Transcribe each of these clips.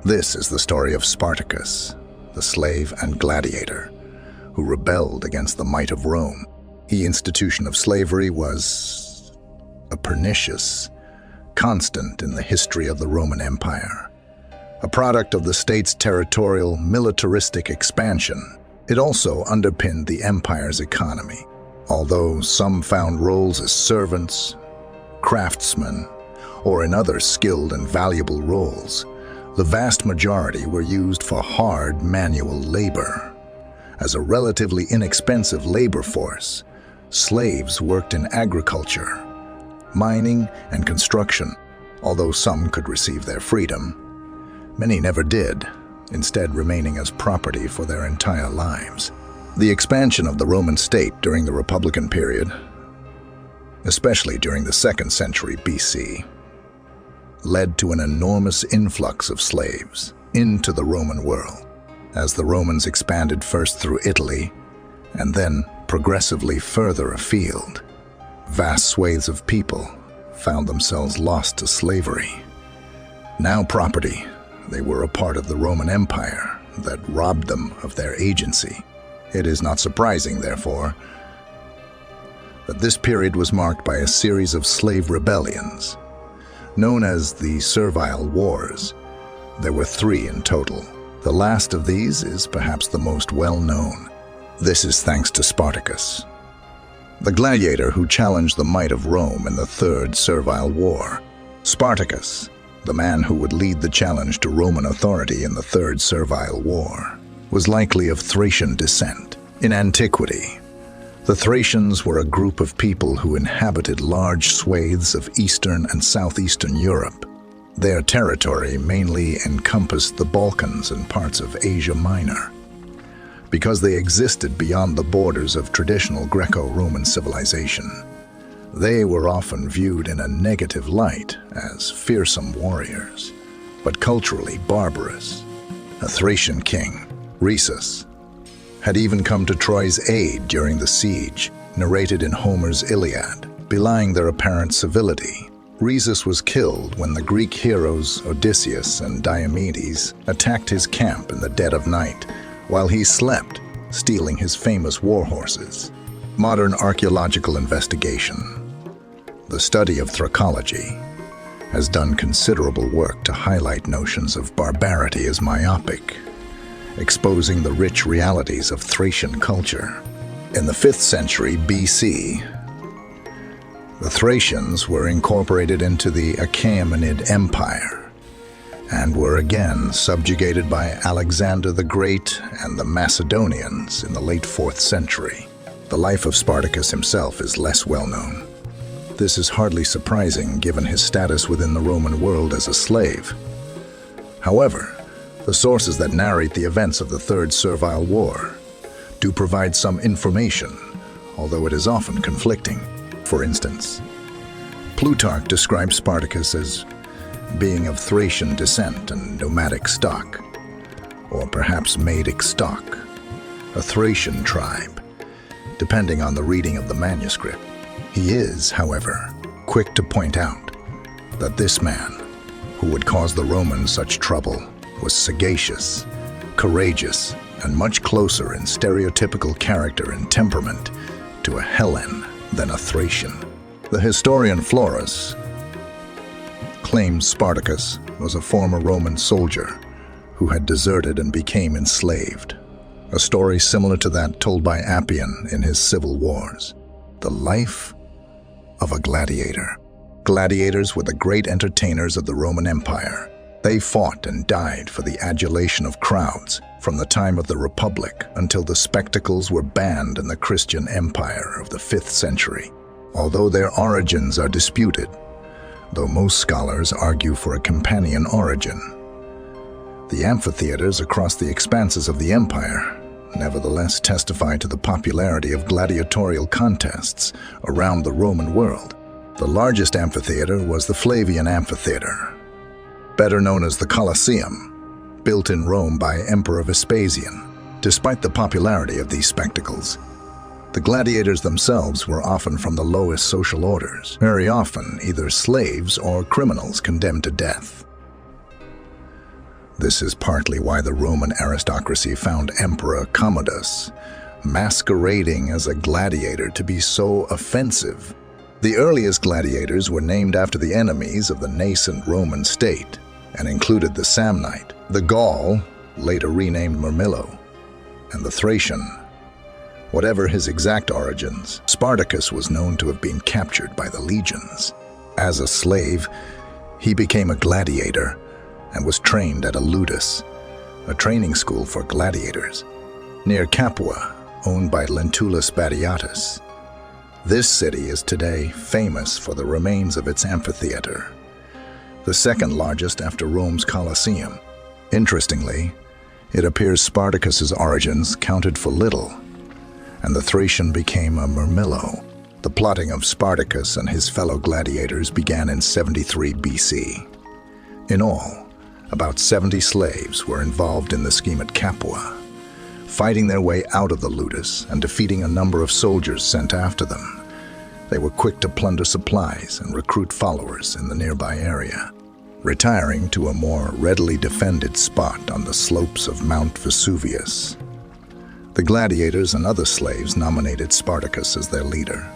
This is the story of Spartacus, the slave and gladiator, who rebelled against the might of Rome. The institution of slavery was a pernicious constant in the history of the Roman Empire. A product of the state's territorial, militaristic expansion, it also underpinned the empire's economy. Although some found roles as servants, craftsmen, or in other skilled and valuable roles, the vast majority were used for hard manual labor. As a relatively inexpensive labor force, slaves worked in agriculture, mining, and construction. Although some could receive their freedom, many never did, instead remaining as property for their entire lives. The expansion of the Roman state during the Republican period, especially during the 2nd century BC, led to an enormous influx of slaves into the Roman world. As the Romans expanded first through Italy and then progressively further afield, vast swathes of people found themselves lost to slavery. Now property, they were a part of the Roman Empire that robbed them of their agency. It is not surprising, therefore, that this period was marked by a series of slave rebellions, known as the Servile Wars. There were 3 in total. The last of these is perhaps the most well-known. This is thanks to Spartacus, the gladiator who challenged the might of Rome in the 3rd Servile War. Spartacus, the man who would lead the challenge to Roman authority in the 3rd Servile War, was likely of Thracian descent. In antiquity, the Thracians were a group of people who inhabited large swathes of Eastern and Southeastern Europe. Their territory mainly encompassed the Balkans and parts of Asia Minor. Because they existed beyond the borders of traditional Greco-Roman civilization, they were often viewed in a negative light as fearsome warriors, but culturally barbarous. A Thracian king, Rhesus, had even come to Troy's aid during the siege, narrated in Homer's Iliad, belying their apparent civility. Rhesus was killed when the Greek heroes Odysseus and Diomedes attacked his camp in the dead of night, while he slept, stealing his famous war horses. Modern archaeological investigation, the study of thracology, has done considerable work to highlight notions of barbarity as myopic, exposing the rich realities of Thracian culture. In the 5th century BC, the Thracians were incorporated into the Achaemenid Empire and were again subjugated by Alexander the Great and the Macedonians in the late 4th century. The life of Spartacus himself is less well known. This is hardly surprising given his status within the Roman world as a slave. However, the sources that narrate the events of the 3rd Servile War do provide some information, although it is often conflicting. For instance, Plutarch describes Spartacus as being of Thracian descent and nomadic stock, or perhaps Madic stock, a Thracian tribe, depending on the reading of the manuscript. He is, however, quick to point out that this man, who would cause the Romans such trouble, was sagacious, courageous, and much closer in stereotypical character and temperament to a Hellen than a Thracian. The historian Florus claims Spartacus was a former Roman soldier who had deserted and became enslaved, a story similar to that told by Appian in his civil wars. The life of a gladiator. Gladiators were the great entertainers of the Roman Empire. They fought and died for the adulation of crowds from the time of the Republic until the spectacles were banned in the Christian Empire of the 5th century. Although their origins are disputed, though most scholars argue for a companion origin, the amphitheaters across the expanses of the empire nevertheless testify to the popularity of gladiatorial contests around the Roman world. The largest amphitheater was the Flavian Amphitheater, better known as the Colosseum, built in Rome by Emperor Vespasian. Despite the popularity of these spectacles, the gladiators themselves were often from the lowest social orders, very often either slaves or criminals condemned to death. This is partly why the Roman aristocracy found Emperor Commodus masquerading as a gladiator to be so offensive. The earliest gladiators were named after the enemies of the nascent Roman state and included the Samnite, the Gaul, later renamed Mirmillo, and the Thracian. Whatever his exact origins, Spartacus was known to have been captured by the legions. As a slave, he became a gladiator and was trained at a ludus, a training school for gladiators, near Capua, owned by Lentulus Batiatus. This city is today famous for the remains of its amphitheater, the second largest after Rome's Colosseum. Interestingly, it appears Spartacus's origins counted for little, and the Thracian became a Mirmillo. The plotting of Spartacus and his fellow gladiators began in 73 BC. In all, about 70 slaves were involved in the scheme at Capua, fighting their way out of the ludus and defeating a number of soldiers sent after them. They were quick to plunder supplies and recruit followers in the nearby area, retiring to a more readily defended spot on the slopes of Mount Vesuvius. The gladiators and other slaves nominated Spartacus as their leader.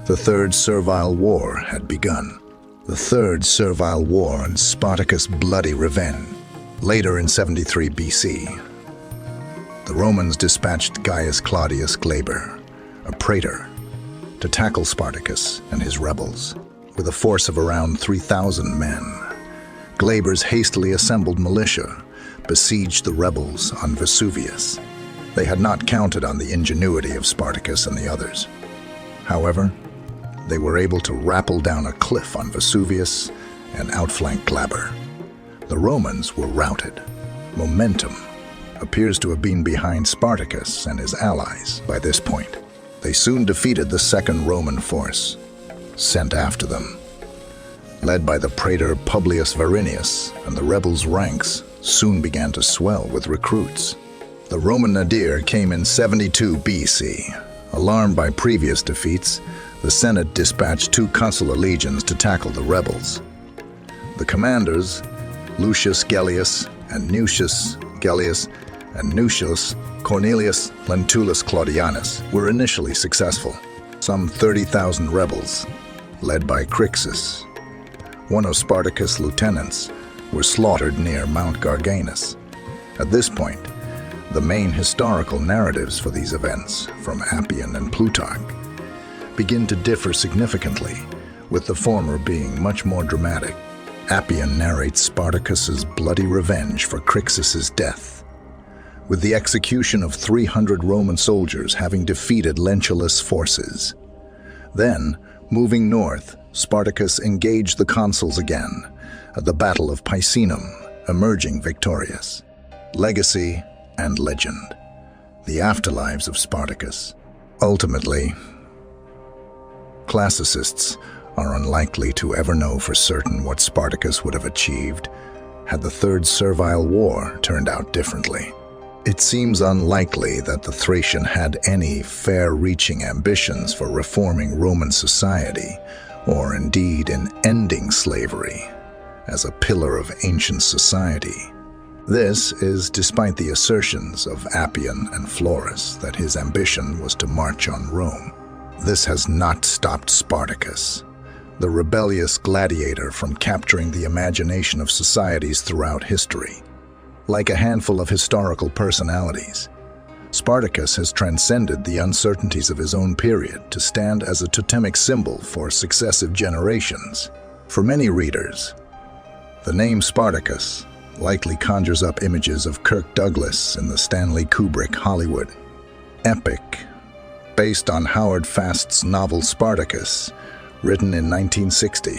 The Third Servile War had begun. The Third Servile War and Spartacus' bloody revenge. Later in 73 BC, the Romans dispatched Gaius Claudius Glaber, a praetor, to tackle Spartacus and his rebels. With a force of around 3,000 men, Glaber's hastily assembled militia besieged the rebels on Vesuvius. They had not counted on the ingenuity of Spartacus and the others. However, they were able to rappel down a cliff on Vesuvius and outflank Glaber. The Romans were routed. Momentum appears to have been behind Spartacus and his allies by this point. They soon defeated the second Roman force sent after them. Led by the praetor Publius Varinius, and the rebels' ranks soon began to swell with recruits. The Roman nadir came in 72 BC. Alarmed by previous defeats, the Senate dispatched 2 consular legions to tackle the rebels. The commanders, Lucius Gellius and Nucius Gellius and Nucius Cornelius Lentulus Claudianus, were initially successful. Some 30,000 rebels, led by Crixus, one of Spartacus' lieutenants, were slaughtered near Mount Garganus. At this point, the main historical narratives for these events, from Appian and Plutarch, begin to differ significantly, with the former being much more dramatic. Appian narrates Spartacus's bloody revenge for Crixus's death, with the execution of 300 Roman soldiers having defeated Lentulus' forces. Then, moving north, Spartacus engaged the consuls again at the Battle of Picenum, emerging victorious. Legacy and legend. The afterlives of Spartacus. Ultimately, classicists are unlikely to ever know for certain what Spartacus would have achieved had the Third Servile War turned out differently. It seems unlikely that the Thracian had any far-reaching ambitions for reforming Roman society, or indeed in ending slavery as a pillar of ancient society. This is despite the assertions of Appian and Florus that his ambition was to march on Rome. This has not stopped Spartacus, the rebellious gladiator, from capturing the imagination of societies throughout history. Like a handful of historical personalities, Spartacus has transcended the uncertainties of his own period to stand as a totemic symbol for successive generations. For many readers, the name Spartacus likely conjures up images of Kirk Douglas in the Stanley Kubrick Hollywood epic, based on Howard Fast's novel Spartacus, written in 1960.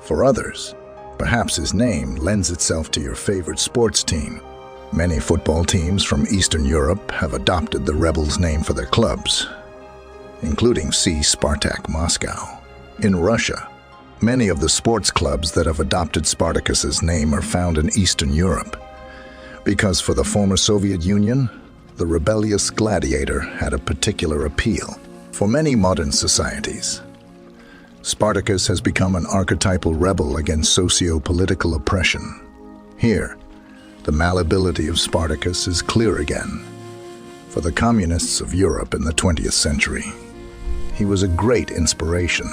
For others, perhaps his name lends itself to your favorite sports team. Many football teams from Eastern Europe have adopted the rebels' name for their clubs, including Spartak Moscow. In Russia, many of the sports clubs that have adopted Spartacus's name are found in Eastern Europe, because for the former Soviet Union, the rebellious gladiator had a particular appeal. For many modern societies, Spartacus has become an archetypal rebel against socio-political oppression. Here, the malleability of Spartacus is clear again. For the communists of Europe in the 20th century, he was a great inspiration,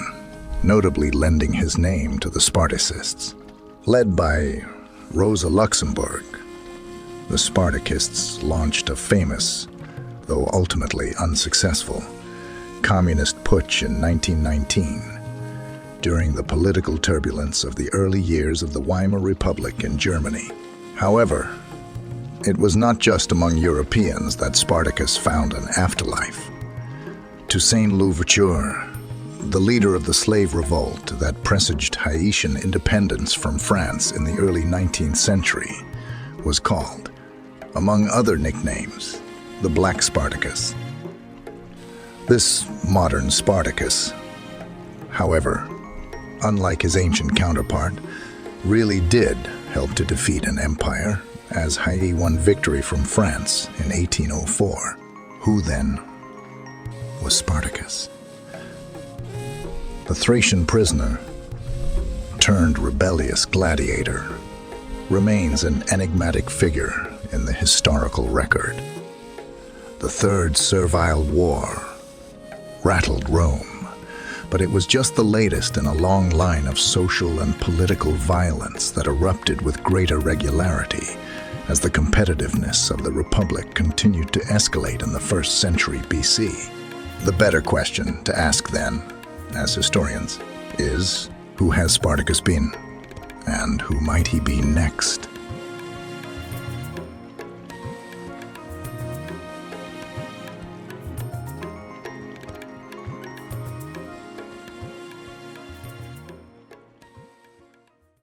notably lending his name to the Spartacists. Led by Rosa Luxemburg, the Spartacists launched a famous, though ultimately unsuccessful, communist putsch in 1919 during the political turbulence of the early years of the Weimar Republic in Germany. However, it was not just among Europeans that Spartacus found an afterlife. Toussaint Louverture, the leader of the slave revolt that presaged Haitian independence from France in the early 19th century, was called, among other nicknames, the Black Spartacus. This modern Spartacus, however, unlike his ancient counterpart, really did help to defeat an empire, as Haiti won victory from France in 1804. Who then was Spartacus? The Thracian prisoner turned rebellious gladiator remains an enigmatic figure in the historical record. The Third Servile War rattled Rome, but it was just the latest in a long line of social and political violence that erupted with greater regularity as the competitiveness of the Republic continued to escalate in the 1st century BC. The better question to ask then, as historians, is who has Spartacus been, and who might he be next?